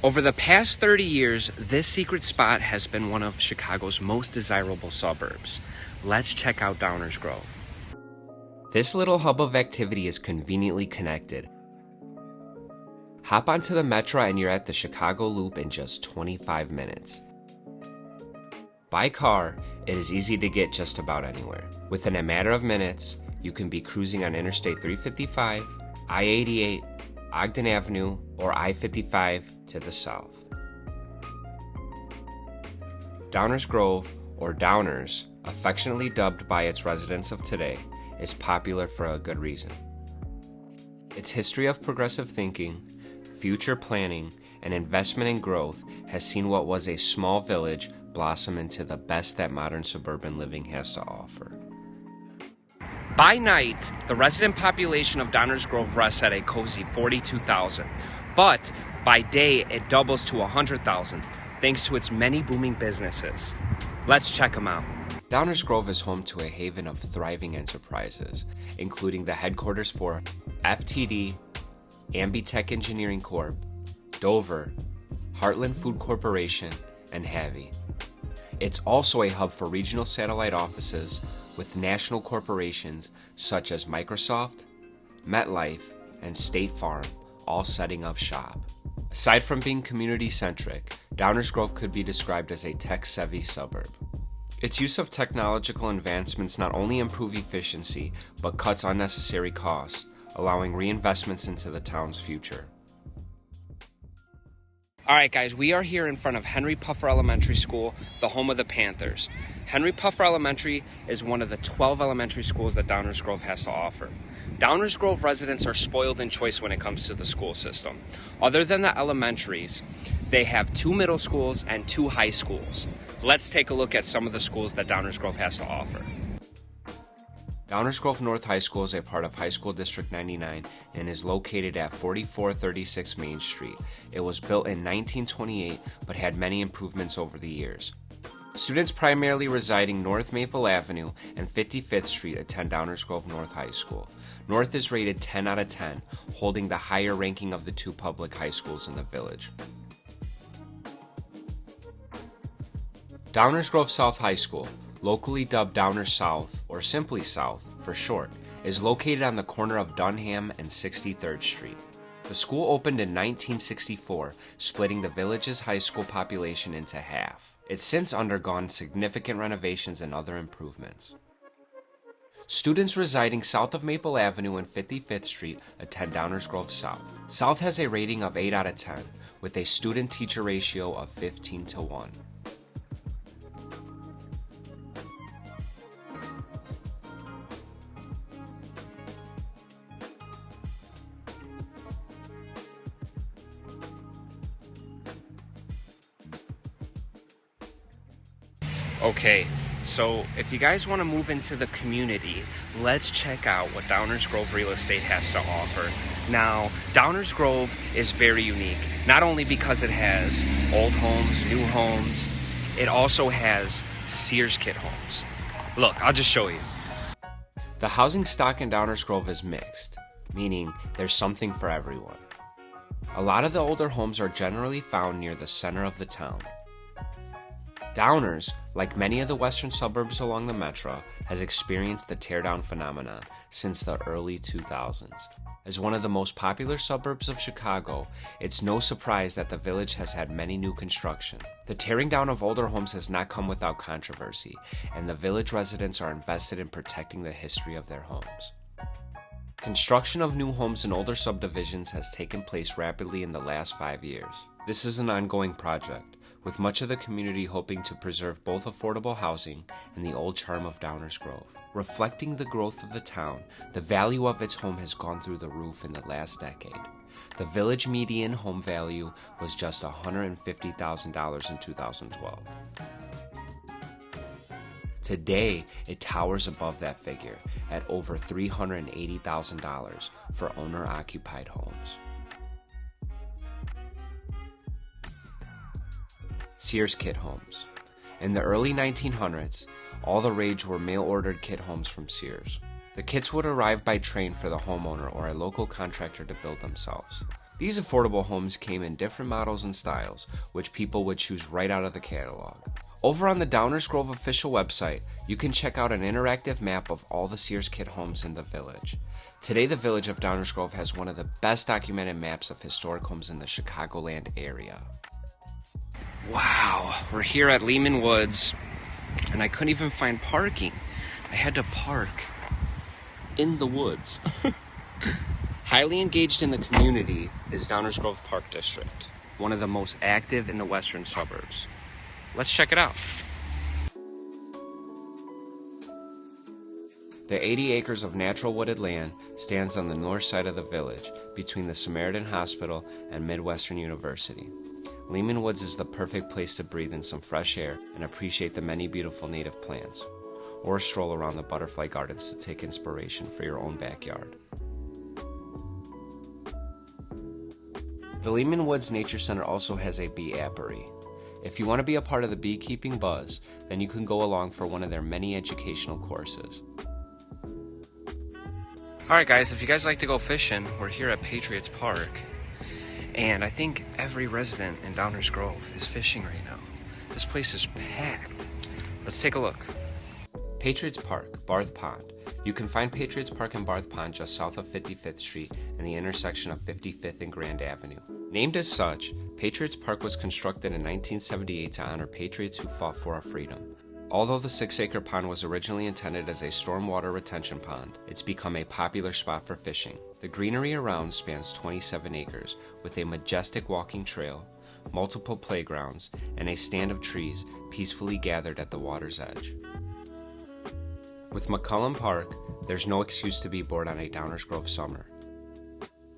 Over the past 30 years, this secret spot has been one of Chicago's most desirable suburbs. Let's check out Downers Grove. This little hub of activity is conveniently connected. Hop onto the Metro and you're at the Chicago Loop in just 25 minutes. By car, it is easy to get just about anywhere. Within a matter of minutes, you can be cruising on Interstate 355, I-88, Ogden Avenue, or I-55 to the south. Downers Grove, or Downers, affectionately dubbed by its residents of today, is popular for a good reason. Its history of progressive thinking, future planning, and investment in growth has seen what was a small village blossom into the best that modern suburban living has to offer. By night, the resident population of Downers Grove rests at a cozy 42,000, but by day it doubles to 100,000 thanks to its many booming businesses. Let's check them out. Downers Grove is home to a haven of thriving enterprises, including the headquarters for FTD, Ambitech Engineering Corp., Dover, Heartland Food Corporation, and Havy. It's also a hub for regional satellite offices with national corporations such as Microsoft, MetLife, and State Farm all setting up shop. Aside from being community-centric, Downers Grove could be described as a tech-savvy suburb. Its use of technological advancements not only improve efficiency, but cuts unnecessary costs, allowing reinvestments into the town's future. All right, guys, we are here in front of Henry Puffer Elementary School, the home of the Panthers. Henry Puffer Elementary is one of the 12 elementary schools that Downers Grove has to offer. Downers Grove residents are spoiled in choice when it comes to the school system. Other than the elementaries, they have 2 middle schools and 2 high schools. Let's take a look at some of the schools that Downers Grove has to offer. Downers Grove North High School is a part of High School District 99 and is located at 4436 Main Street. It was built in 1928 but had many improvements over the years. Students primarily residing North Maple Avenue and 55th Street attend Downers Grove North High School. North is rated 10 out of 10, holding the higher ranking of the 2 public high schools in the village. Downers Grove South High School, locally dubbed Downers South, or simply South for short, is located on the corner of Dunham and 63rd Street. The school opened in 1964, splitting the village's high school population into half. It's since undergone significant renovations and other improvements. Students residing south of Maple Avenue and 55th Street attend Downers Grove South. South has a rating of 8 out of 10, with a student-teacher ratio of 15:1. Okay, so if you guys want to move into the community, let's check out what Downers Grove Real Estate has to offer. Now, Downers Grove is very unique, not only because it has old homes, new homes, it also has Sears kit homes. Look, I'll just show you. The housing stock in Downers Grove is mixed, meaning there's something for everyone. A lot of the older homes are generally found near the center of the town. Downers, like many of the western suburbs along the Metro, has experienced the teardown phenomenon since the early 2000s. As one of the most popular suburbs of Chicago, it's no surprise that the village has had many new construction. The tearing down of older homes has not come without controversy, and the village residents are invested in protecting the history of their homes. Construction of new homes in older subdivisions has taken place rapidly in the last 5 years. This is an ongoing project, with much of the community hoping to preserve both affordable housing and the old charm of Downers Grove. Reflecting the growth of the town, the value of its home has gone through the roof in the last decade. The village median home value was just $150,000 in 2012. Today, it towers above that figure at over $380,000 for owner-occupied homes. Sears kit homes. In the early 1900s, all the rage were mail-ordered kit homes from Sears. The kits would arrive by train for the homeowner or a local contractor to build themselves. These affordable homes came in different models and styles, which people would choose right out of the catalog. Over on the Downers Grove official website, you can check out an interactive map of all the Sears Kit homes in the village. Today, the village of Downers Grove has one of the best documented maps of historic homes in the Chicagoland area. Wow, we're here at Lehman Woods, and I couldn't even find parking. I had to park in the woods. Highly engaged in the community is Downers Grove Park District, one of the most active in the western suburbs. Let's check it out. The 80 acres of natural wooded land stands on the north side of the village, between the Samaritan Hospital and Midwestern University. Lehman Woods is the perfect place to breathe in some fresh air and appreciate the many beautiful native plants, or stroll around the butterfly gardens to take inspiration for your own backyard. The Lehman Woods Nature Center also has a bee apiary. If you want to be a part of the beekeeping buzz, then you can go along for one of their many educational courses. Alright guys, if you guys like to go fishing, we're here at Patriots Park. And I think every resident in Downers Grove is fishing right now. This place is packed. Let's take a look. Patriots Park, Barth Pond. You can find Patriots Park and Barth Pond just south of 55th Street and the intersection of 55th and Grand Avenue. Named as such, Patriots Park was constructed in 1978 to honor patriots who fought for our freedom. Although the 6-acre pond was originally intended as a stormwater retention pond, it's become a popular spot for fishing. The greenery around spans 27 acres, with a majestic walking trail, multiple playgrounds, and a stand of trees peacefully gathered at the water's edge. With McCullum Park, there's no excuse to be bored on a Downers Grove summer.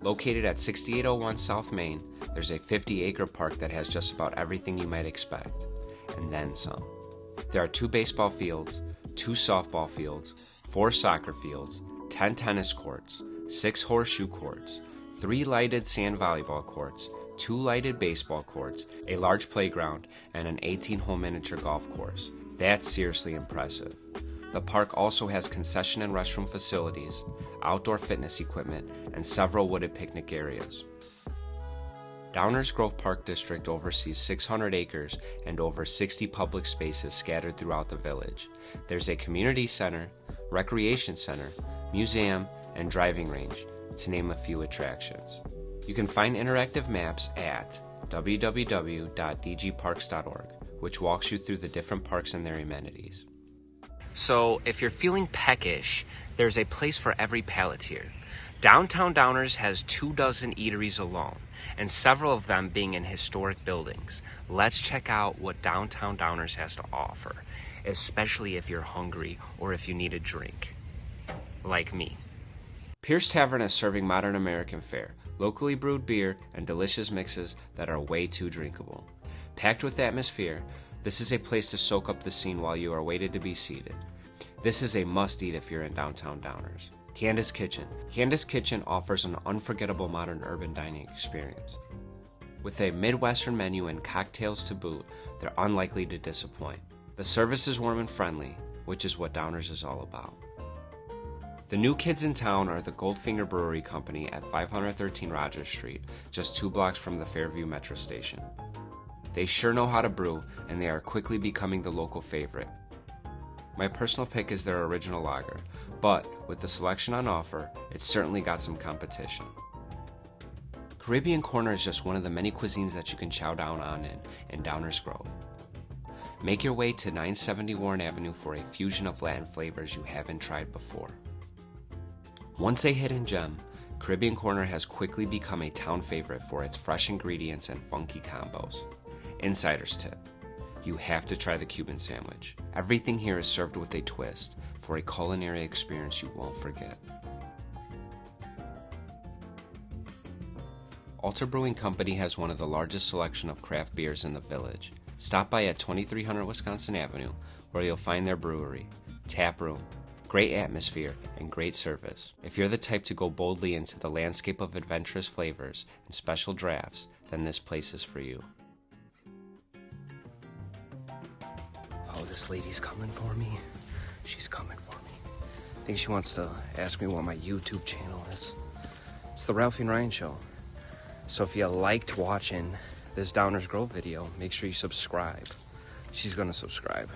Located at 6801 South Main, there's a 50-acre park that has just about everything you might expect, and then some. There are 2 baseball fields, 2 softball fields, 4 soccer fields, 10 tennis courts, 6 horseshoe courts, 3 lighted sand volleyball courts, 2 lighted baseball courts, a large playground, and an 18-hole miniature golf course. That's seriously impressive. The park also has concession and restroom facilities, outdoor fitness equipment, and several wooded picnic areas. Downers Grove Park District oversees 600 acres and over 60 public spaces scattered throughout the village. There's a community center, recreation center, museum, and driving range, to name a few attractions. You can find interactive maps at www.dgparks.org, which walks you through the different parks and their amenities. So, if you're feeling peckish, there's a place for every palate here. Downtown Downers has 24 eateries alone, and several of them being in historic buildings. Let's check out what Downtown Downers has to offer, especially if you're hungry or if you need a drink, like me. Pierce Tavern is serving modern American fare, locally brewed beer, and delicious mixes that are way too drinkable. Packed with atmosphere, this is a place to soak up the scene while you are waited to be seated. This is a must-eat if you're in Downtown Downers. Candace Kitchen. Candace Kitchen offers an unforgettable modern urban dining experience. With a Midwestern menu and cocktails to boot, they're unlikely to disappoint. The service is warm and friendly, which is what Downers is all about. The new kids in town are the Goldfinger Brewery Company at 513 Rogers Street, just 2 blocks from the Fairview Metro Station. They sure know how to brew, and they are quickly becoming the local favorite. My personal pick is their original lager, but with the selection on offer, it's certainly got some competition. Caribbean Corner is just one of the many cuisines that you can chow down on in Downers Grove. Make your way to 970 Warren Avenue for a fusion of Latin flavors you haven't tried before. Once a hidden gem, Caribbean Corner has quickly become a town favorite for its fresh ingredients and funky combos. Insider's tip: you have to try the Cuban sandwich. Everything here is served with a twist for a culinary experience you won't forget. Alter Brewing Company has one of the largest selection of craft beers in the village. Stop by at 2300 Wisconsin Avenue, where you'll find their brewery, tap room, great atmosphere, and great service. If you're the type to go boldly into the landscape of adventurous flavors and special drafts, then this place is for you. Oh, this lady's coming for me. She's coming for me. I think she wants to ask me what my YouTube channel is. It's the Ralphie and Ryan Show. So if you liked watching this Downers Grove video, make sure you subscribe. She's gonna subscribe.